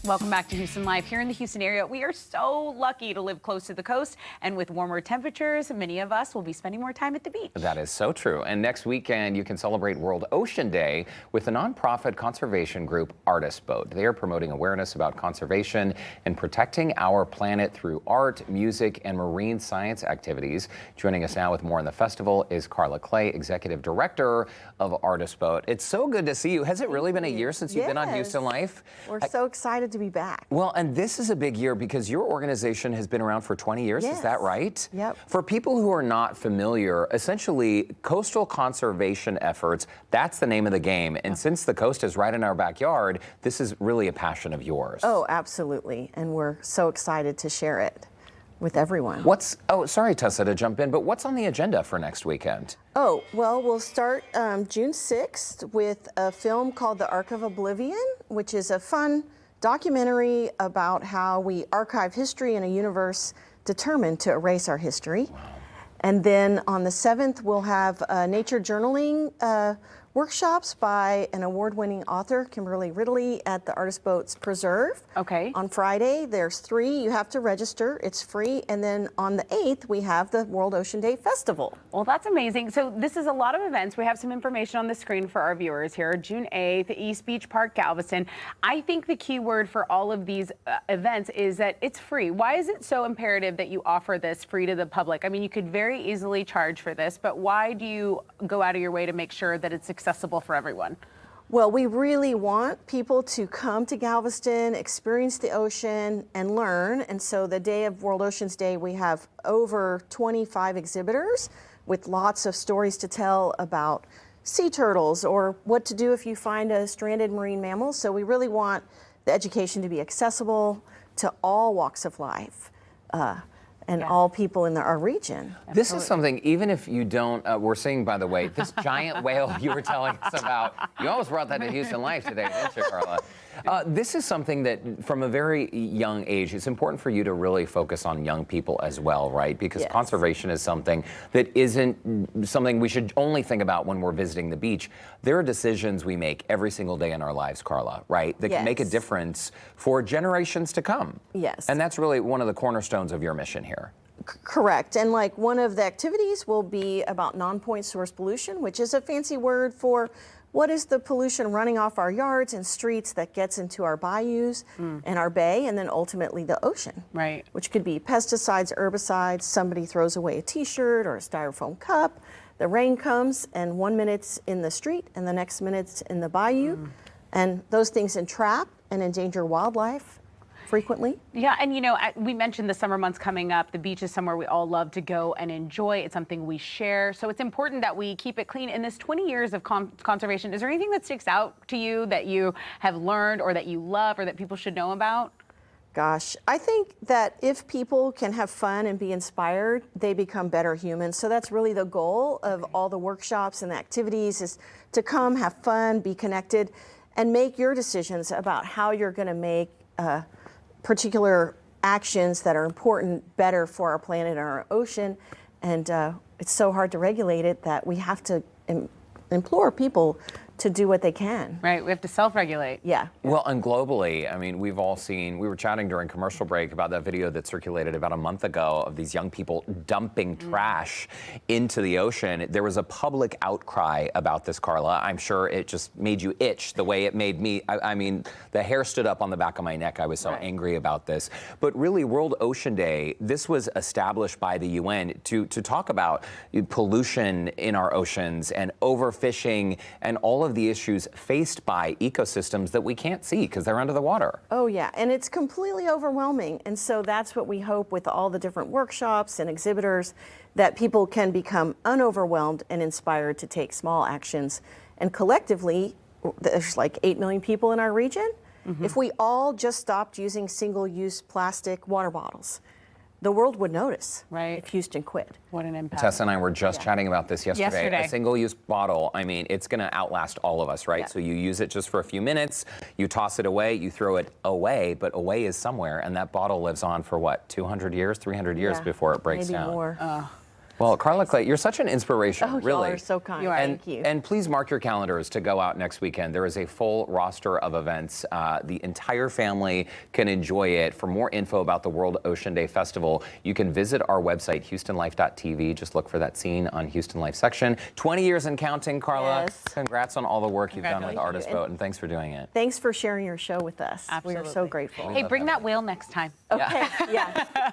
Welcome back to Houston Live. Here in the Houston area, we are so lucky to live close to the coast, and with warmer temperatures, many of us will be spending more time at the beach. That is so true. And next weekend, you can celebrate World Ocean Day with the nonprofit conservation group Artist Boat. They are promoting awareness about conservation and protecting our planet through art, music, and marine science activities. Joining us now with more on the festival is Carla Clay, Executive Director of Artist Boat. It's so good to see you. Has it really been a year since you've been on Houston Life? We're so excited to be back. Well, and this is a big year because your organization has been around for 20 years. Yes. Is that right? Yep. For people who are not familiar, essentially coastal conservation efforts, that's the name of the game. And since the coast is right in our backyard, this is really a passion of yours. Oh, absolutely. And we're so excited to share it with everyone. Oh, sorry, Tessa, to jump in, but what's on the agenda for next weekend? Oh, well, we'll start June 6th with a film called The Ark of Oblivion, which is a fun documentary about how we archive history in a universe determined to erase our history. Wow. And then on the 7th, we'll have nature journaling workshops by an award-winning author, Kimberly Ridley, at the Artist Boats Preserve. Okay. On Friday, there's 3. You have to register. It's free. And then on the 8th, we have the World Ocean Day Festival. Well, that's amazing. So this is a lot of events. We have some information on the screen for our viewers here. June 8th, East Beach Park, Galveston. I think the key word for all of these events is that it's free. Why is it so imperative that you offer this free to the public? I mean, you could very easily charge for this, but why do you go out of your way to make sure that it's accessible for everyone? Well, we really want people to come to Galveston, experience the ocean, and learn. And so the day of World Oceans Day, we have over 25 exhibitors with lots of stories to tell about sea turtles or what to do if you find a stranded marine mammal. So we really want the education to be accessible to all walks of life. And all people in our region. This is something, even if you don't, we're seeing, by the way, this giant whale you were telling us about, you almost brought that to Houston Life today, didn't you, Carla? This is something that from a very young age, it's important for you to really focus on young people as well, right? Because conservation is something that isn't something we should only think about when we're visiting the beach. There are decisions we make every single day in our lives, Carla, right? That can make a difference for generations to come. Yes. And that's really one of the cornerstones of your mission here. Correct. And like one of the activities will be about non-point source pollution, which is a fancy word for what is the pollution running off our yards and streets that gets into our bayous and our bay, and then ultimately the ocean. Right. Which could be pesticides, herbicides, somebody throws away a t-shirt or a styrofoam cup, the rain comes and 1 minute's in the street and the next minute's in the bayou. And those things entrap and endanger wildlife frequently. Yeah, and you know, we mentioned the summer months coming up. The beach is somewhere we all love to go and enjoy. It's something we share. So it's important that we keep it clean. In this 20 years of conservation, is there anything that sticks out to you that you have learned or that you love or that people should know about? Gosh, I think that if people can have fun and be inspired, they become better humans. So that's really the goal of all the workshops and the activities, is to come, have fun, be connected, and make your decisions about how you're going to make particular actions that are important better for our planet and our ocean. And it's so hard to regulate it that we have to implore people to do what they can. Right, we have to self-regulate. Yeah. Well, and globally, I mean, we've all seen, we were chatting during commercial break about that video that circulated about a month ago of these young people dumping trash into the ocean. There was a public outcry about this, Carla. I'm sure it just made you itch the way it made me. I mean, the hair stood up on the back of my neck. I was so angry about this. But really, World Ocean Day, this was established by the UN to talk about pollution in our oceans and overfishing and all of the issues faced by ecosystems that we can't see because they're under the water. Oh yeah, and it's completely overwhelming. And so that's what we hope with all the different workshops and exhibitors, that people can become unoverwhelmed and inspired to take small actions. And collectively, there's like 8 million people in our region. If we all just stopped using single-use plastic water bottles, the world would notice if Houston quit. What an impact. Tessa and I were just chatting about this yesterday. A single-use bottle, I mean, it's going to outlast all of us, right? So you use it just for a few minutes, you toss it away, you throw it away, but away is somewhere, and that bottle lives on for what, 200 years, 300 years before it breaks down. Maybe more. Well, Carla Clay, you're such an inspiration, Oh, really. y'all are so kind. You are. Thank you. And please mark your calendars to go out next weekend. There is a full roster of events. The entire family can enjoy it. For more info about the World Ocean Day Festival, you can visit our website, HoustonLife.tv. Just look for that scene on Houston Life section. 20 years and counting, Carla. Yes. Congrats on all the work you've done with Congratulations. Artist Boat, and thanks for doing it. Thanks for sharing your show with us. We are so Absolutely. grateful. Hey, bring that whale next time. Okay, yeah.